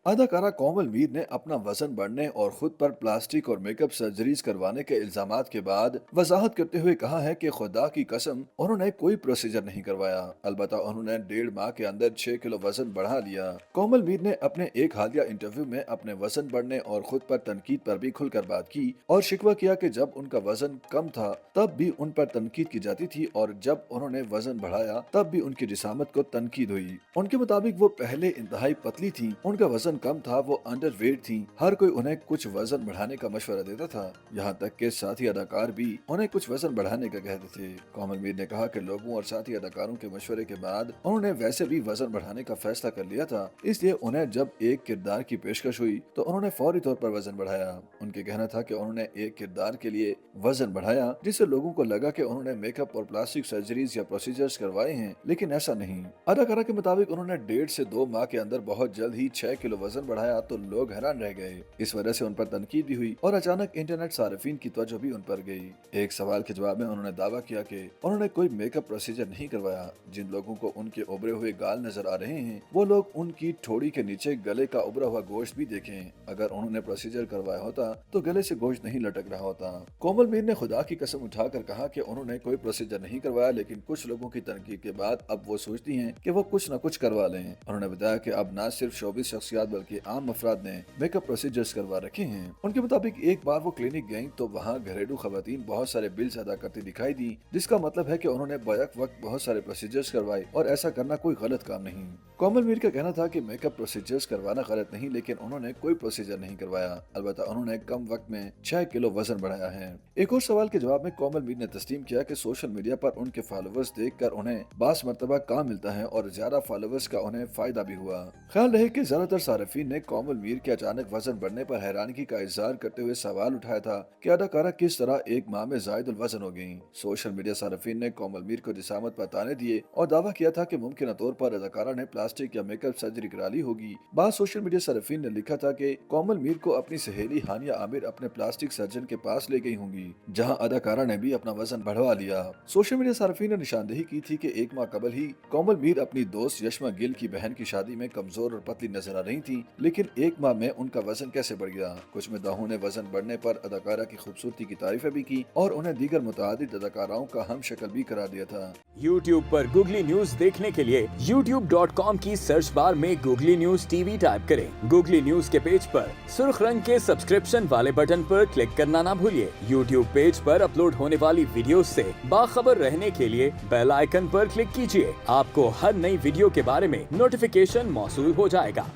अदाकारा कोमल मीर ने अपना वजन बढ़ने और खुद पर प्लास्टिक और मेकअप सर्जरीज करवाने के इल्जामात के बाद वजाहत करते हुए कहा है कि खुदा की कसम उन्होंने कोई प्रोसीजर नहीं करवाया। अलबत्ता उन्होंने 1.5 माह के अंदर 6 किलो वजन बढ़ा लिया। कोमल मीर ने अपने एक हालिया इंटरव्यू में अपने वजन बढ़ने और खुद पर तनकीद पर भी खुलकर बात की और शिकवा किया कि जब उनका वजन कम था तब भी उन पर तनकीद की जाती थी और जब उन्होंने वजन बढ़ाया तब भी उनकी जिसामत को तनकीद हुई। उनके मुताबिक वो पहले इंतहाई पतली थी, उनका वजन कम था, वो अंडर वेट थी। हर कोई उन्हें कुछ वजन बढ़ाने का मशवरा देता था, यहाँ तक के साथी अदाकार भी उन्हें कुछ वजन बढ़ाने का कहते थे। कोमल मीर ने कहा कि लोगों और साथी अदाकारों के मशवरे के बाद उन्होंने वैसे भी वजन बढ़ाने का फैसला कर लिया था, इसलिए उन्हें जब एक किरदार की पेशकश हुई तो उन्होंने फौरी तौर पर वजन बढ़ाया। उनके कहना था कि उन्होंने एक किरदार के लिए वजन बढ़ाया जिससे लोगों को लगा कि उन्होंने मेकअप और प्लास्टिक सर्जरीज या प्रोसीजर्स करवाए हैं, लेकिन ऐसा नहीं। अदाकारा के मुताबिक उन्होंने 1.5 से 2 माह के अंदर बहुत जल्द ही 6 किलो वजन बढ़ाया तो लोग हैरान रह गए। इस वजह से उन पर तनकीद भी हुई और अचानक इंटरनेट सार्फिन की तवज्जो भी उन पर गई। एक सवाल के जवाब में उन्होंने दावा किया कि उन्होंने कोई मेकअप प्रोसीजर नहीं करवाया। जिन लोगों को उनके उभरे हुए गाल नजर आ रहे हैं वो लोग उनकी ठोड़ी के नीचे गले का उभरा हुआ गोश्त भी देखें। अगर उन्होंने प्रोसीजर करवाया होता तो गले से गोश्त नहीं लटक रहा होता। कोमल मीर ने खुदा की कसम उठाकर कहा कि उन्होंने कोई प्रोसीजर नहीं करवाया, लेकिन कुछ लोगों की तनकीद के बाद अब वो सोचती हैं कि वो कुछ न कुछ करवा लें। उन्होंने बताया कि अब न सिर्फ शोबिस शख्सियात बल्कि आम अफराद ने मेकअप प्रोसीजर्स करवा रखे हैं। उनके मुताबिक एक बार वो क्लिनिक गईं तो वहाँ घरेलू खवातीन बहुत सारे बिल्स अदा करती दिखाई दी, जिसका मतलब है कि उन्होंने बैक वक्त बहुत सारे प्रोसीजर्स करवाए और ऐसा करना कोई गलत काम नहीं। कोमल मीर का कहना था कि मेकअप प्रोसीजर्स करवाना गलत नहीं, लेकिन उन्होंने कोई प्रोसीजर नहीं करवाया। अलबत्ता उन्होंने कम वक्त में 6 किलो वजन बढ़ाया है। एक और सवाल के जवाब में कोमल मीर ने तस्लीम किया कि सोशल मीडिया पर उनके फॉलोअर्स देखकर उन्हें बास मर्तबा काम मिलता है और ज्यादा फॉलोअर्स का उन्हें फायदा भी हुआ। ख्याल रहे कि ज्यादातर सार्फिन ने कोमल मीर के अचानक वजन बढ़ने पर हैरानगी का इजहार करते हुए सवाल उठाया था कि अदाकारा किस तरह एक माह में जायद वजन हो गयी। सोशल मीडिया सार्फिन ने कोमल मीर को जिसामत पर ताने दिए और दावा किया था कि मुमकिन तौर पर अदाकारा ने प्लास्टिक या मेकअप सर्जरी करा ली होगी। बाद सोशल मीडिया सार्फिन ने लिखा था कि कोमल मीर को अपनी सहेली हानिया आमिर अपने प्लास्टिक सर्जन के पास ले गई होंगी, जहां अदाकारा ने भी अपना वजन बढ़वा लिया। सोशल मीडिया सार्फिन ने निशानदेही की थी कि एक माह कबल ही कोमल मीर अपनी दोस्त यशमा गिल की बहन की शादी में कमजोर और पतली नजर आ रही थी, लेकिन एक माह में उनका वजन कैसे बढ़ गया। कुछ मदाहों ने वजन बढ़ने पर अदाकारा की खूबसूरती की तारीफें भी की और उन्हें दीगर मुतादिद अदाकाराओं का हम शक्ल भी करा दिया था। YouTube पर गूगली न्यूज देखने के लिए youtube.com की सर्च बार में गूगली न्यूज टीवी टाइप करें। गूगली न्यूज के पेज पर सुर्ख रंग के सब्सक्रिप्शन वाले बटन पर क्लिक करना ना भूलिए। YouTube पेज पर अपलोड होने वाली वीडियोस से बाखबर रहने के लिए बेल आइकन पर क्लिक कीजिए। आपको हर नई वीडियो के बारे में नोटिफिकेशन मौसूल हो जाएगा।